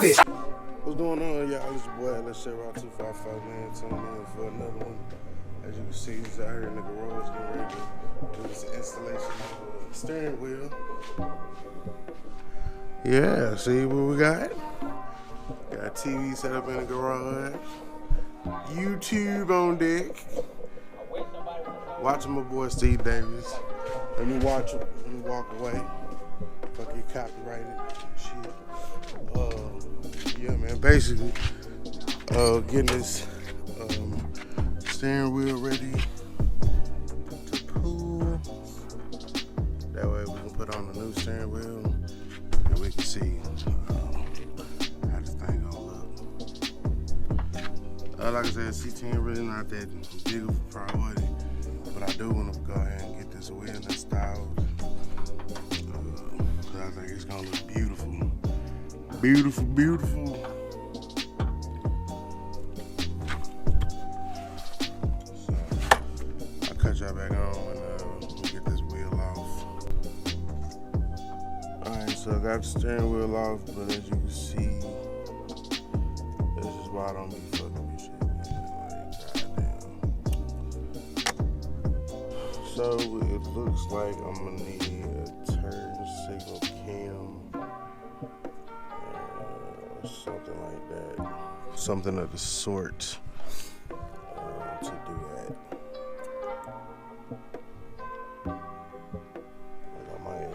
it. What's going on, y'all? It's your boy, let's share out 255, man. Tuning in for another one. As you can see, he's out here in the garage getting ready to do this installation of the steering wheel. Yeah, see what we got? Got a TV set up in the garage. YouTube on deck. Watching my boy Steve Davis. Let me watch him. Let me walk away. Fucking copyrighted shit. Yeah, man. Basically, getting this steering wheel ready to pull. That way we can put on the new steering wheel and we can see how this thing gonna look. Like I said, C10 really not that big of a priority, but I do want to go ahead and get this wheel installed. I think it's gonna look beautiful. Beautiful, beautiful. So I'll cut y'all back on when we get this wheel off. Alright, so I got the steering wheel off, but as you can see, this is why I don't be fucking with shit, man. Like, goddamn. So it looks like I'm gonna need a turn signal cam. Something like that, something of the sort to do that. I might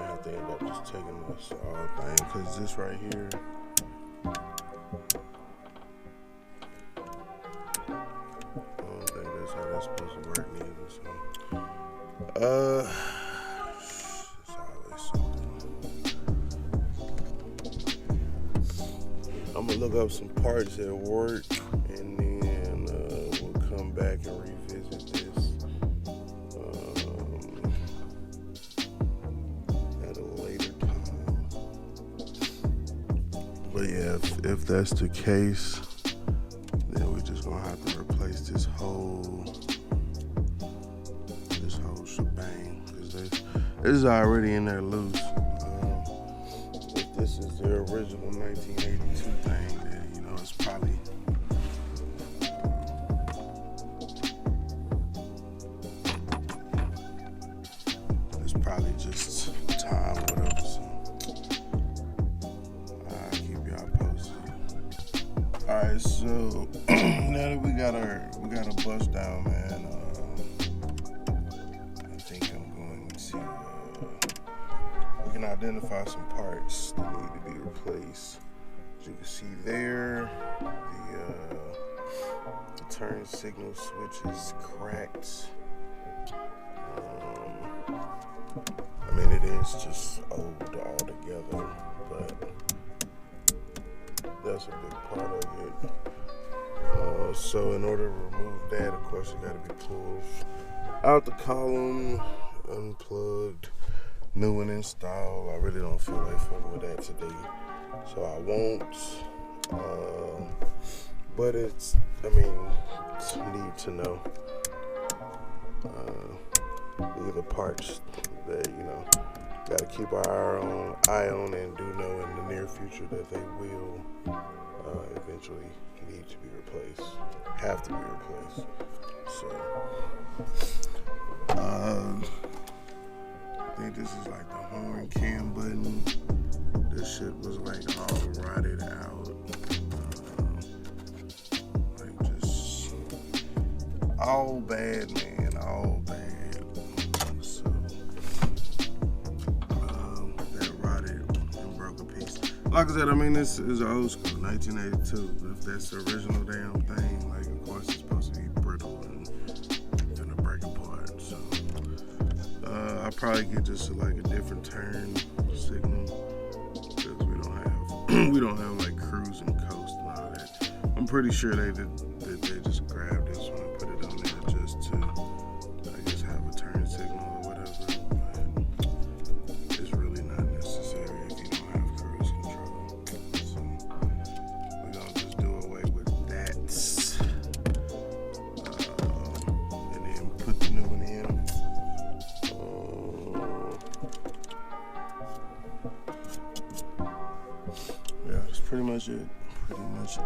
have to end up just taking this thing, because this right here, I don't think that's how that's supposed to work neither. So, it's always something. I'm gonna look up some parts at work, and then we'll come back and revisit this at a later time. But yeah, if that's the case, then we're just gonna have to replace this whole shebang, because this is already in there loose. If this is the original 1982 thing, then you know it's probably just time, whatever. So I'll keep y'all posted. All right, so now that we got a bust down, man. I think I'm going to. We can identify some parts that need to be replaced. As you can see there, the turn signal switch is cracked. I mean, it is just old altogether, but that's a big part of it. So in order to remove that, of course, it got to be pulled out the column, unplugged, new one installed. I really don't feel like fucking with that today, so I won't. But it's need to know. These are the parts that, you know, got to keep our eye on, and do know in the near future that they will eventually need to be replaced, have to be replaced. So, I think this is like the horn cam button. This shit was like all rotted out, like just all bad, man, all bad. So that rotted and broke a piece. Like I said, I mean, this is old school, 1982. But if that's the original damn thing, like, of course it's supposed to be brittle and gonna break apart. So I'll probably get just like a different turn signal, because we don't have like cruise and coast and all that. I'm pretty sure they just grabbed this one and put it on there just to, I guess, have a turn signal or whatever. But it's really not necessary if you don't have cruise control. So we're gonna just do away with that, and then put the new one in. Yeah, pretty much it. Pretty much it.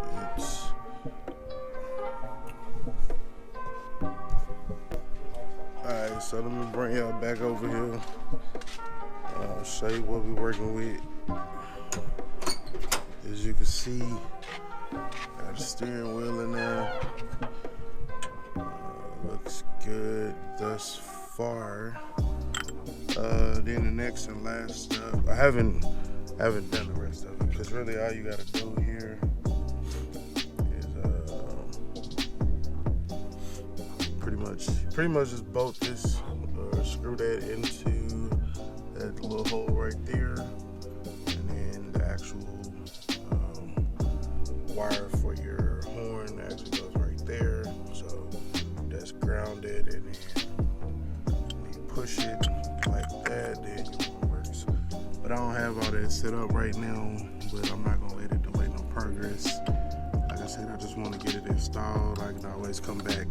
Alright, so let me bring y'all back over here. Show you what we're working with. As you can see, got a steering wheel in there. Looks good thus far. Then the next and last step, I haven't done the rest of it, because really all you gotta do here is pretty much just bolt this or screw that into that little hole right there, and then the actual wire for your horn actually goes right there. So that's grounded, and then you push it like that, then your horn works. But I don't have all that set up right now, but I'm not gonna let it delay no progress. Like I said, I just want to get it installed. I can always come back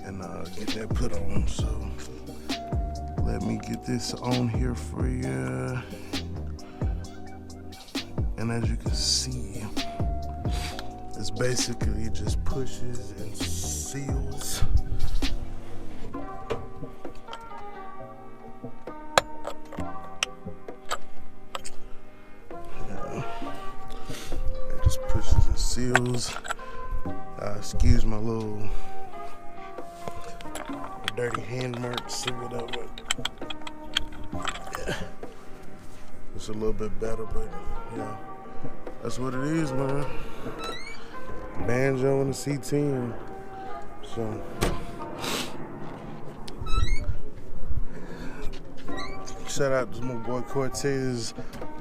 and get that put on. So let me get this on here for you. And as you can see, it's basically just pushes and seals. It just pushes and seals. Excuse my little dirty hand marks, see whatever. Yeah. It's a little bit better, but yeah, that's what it is, man. Banjo and the C10. So shout out to my boy Cortez.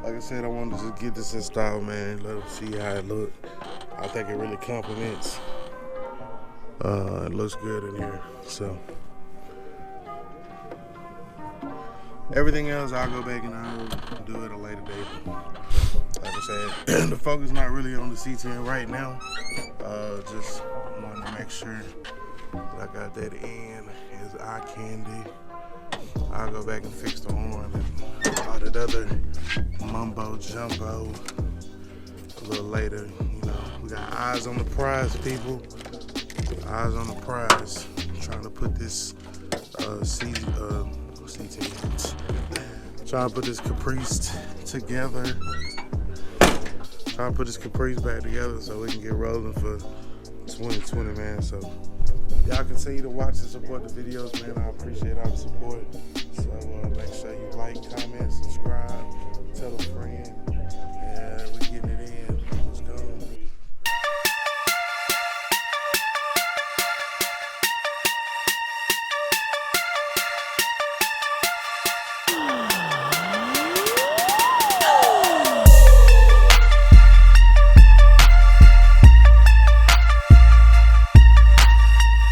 Like I said, I wanted to just get this installed, man. Let them see how it look. I think it really complements. It looks good in here. So everything else, I'll go back and I'll do it a later date. Like I said, the focus not really on the C10 right now. Just wanted to make sure that I got that in as eye candy. I'll go back and fix the horn and all that other mumbo jumbo a little later. You know, we got eyes on the prize, people. Eyes on the prize. I'm trying to put this C10. Trying to put this Caprice together. Trying to put this Caprice back together so we can get rolling for 2020, man. So y'all continue to watch and support the videos, man. I appreciate all the support. So make sure you like, comment,